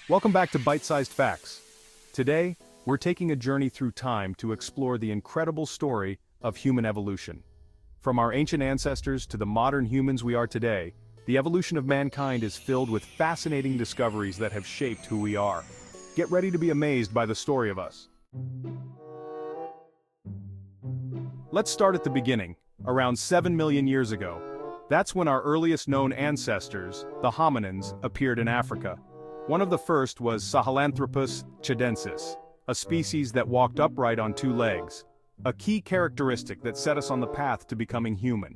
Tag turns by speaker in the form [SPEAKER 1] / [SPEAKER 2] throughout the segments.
[SPEAKER 1] Welcome back to Bite-Sized Facts. Today, we're taking a journey through time to explore the incredible story of human evolution. From our ancient ancestors to the modern humans we are today, the evolution of mankind is filled with fascinating discoveries that have shaped who we are. Get ready to be amazed by the story of us. Let's start at the beginning, around 7 million years ago. That's when our earliest known ancestors, the hominins, appeared in Africa. One of the first was Sahelanthropus chidensis, a species that walked upright on two legs, a key characteristic that set us on the path to becoming human.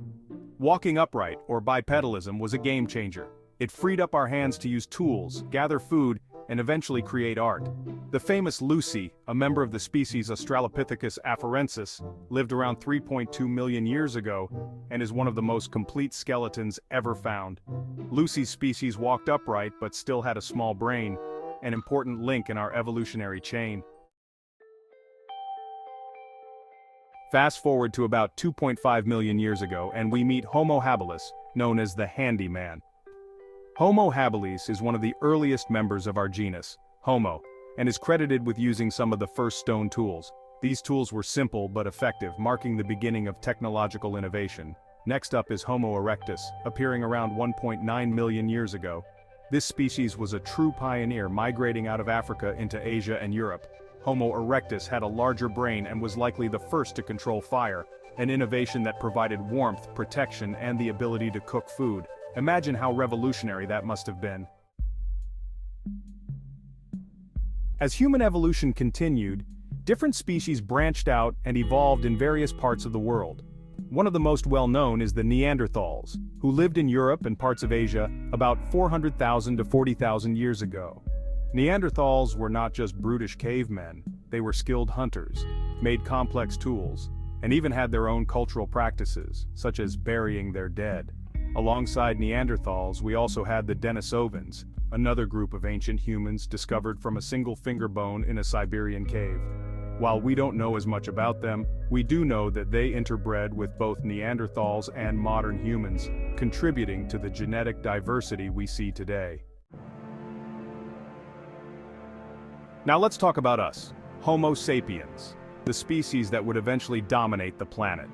[SPEAKER 1] Walking upright, or bipedalism, was a game changer. It freed up our hands to use tools, gather food, and eventually create art. The famous Lucy, a member of the species Australopithecus afarensis, lived around 3.2 million years ago and is one of the most complete skeletons ever found. Lucy's species walked upright but still had a small brain, an important link in our evolutionary chain. Fast forward to about 2.5 million years ago and we meet Homo habilis, known as the handy man. Homo habilis is one of the earliest members of our genus, Homo, and is credited with using some of the first stone tools. These tools were simple but effective, marking the beginning of technological innovation. Next up is Homo erectus, appearing around 1.9 million years ago. This species was a true pioneer, migrating out of Africa into Asia and Europe. Homo erectus had a larger brain and was likely the first to control fire, an innovation that provided warmth, protection, and the ability to cook food. Imagine how revolutionary that must have been. As human evolution continued, different species branched out and evolved in various parts of the world. One of the most well-known is the Neanderthals, who lived in Europe and parts of Asia about 400,000 to 40,000 years ago. Neanderthals were not just brutish cavemen, they were skilled hunters, made complex tools, and even had their own cultural practices, such as burying their dead. Alongside Neanderthals, we also had the Denisovans, another group of ancient humans discovered from a single finger bone in a Siberian cave. While we don't know as much about them, we do know that they interbred with both Neanderthals and modern humans, contributing to the genetic diversity we see today. Now let's talk about us, Homo sapiens, the species that would eventually dominate the planet.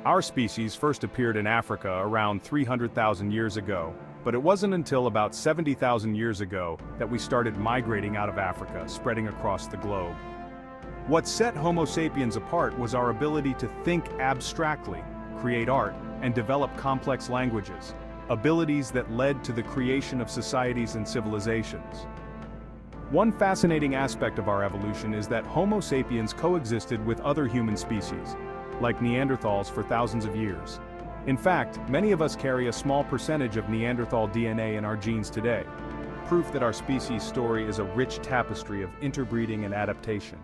[SPEAKER 1] Our species first appeared in Africa around 300,000 years ago, but it wasn't until about 70,000 years ago that we started migrating out of Africa, spreading across the globe. What set Homo sapiens apart was our ability to think abstractly, create art, and develop complex languages, abilities that led to the creation of societies and civilizations. One fascinating aspect of our evolution is that Homo sapiens coexisted with other human species, like Neanderthals, for thousands of years. In fact, many of us carry a small percentage of Neanderthal DNA in our genes today, proof that our species' story is a rich tapestry of interbreeding and adaptation.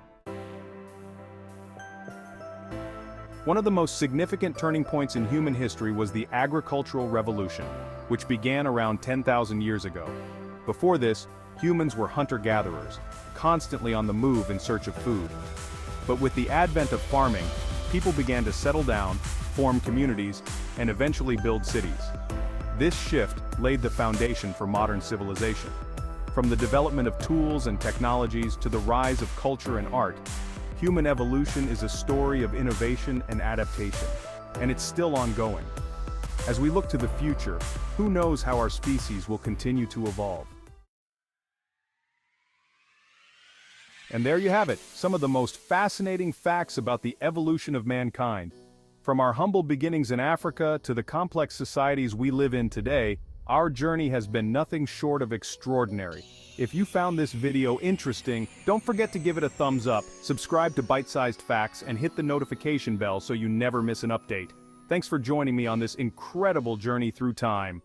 [SPEAKER 1] One of the most significant turning points in human history was the agricultural revolution, which began around 10,000 years ago. Before this, humans were hunter-gatherers, constantly on the move in search of food. But with the advent of farming, people began to settle down, form communities, and eventually build cities. This shift laid the foundation for modern civilization. From the development of tools and technologies to the rise of culture and art, human evolution is a story of innovation and adaptation, and it's still ongoing. As we look to the future, who knows how our species will continue to evolve? And there you have it, some of the most fascinating facts about the evolution of mankind. From our humble beginnings in Africa to the complex societies we live in today, our journey has been nothing short of extraordinary. If you found this video interesting, don't forget to give it a thumbs up, subscribe to Bite-Sized Facts, and hit the notification bell so you never miss an update. Thanks for joining me on this incredible journey through time.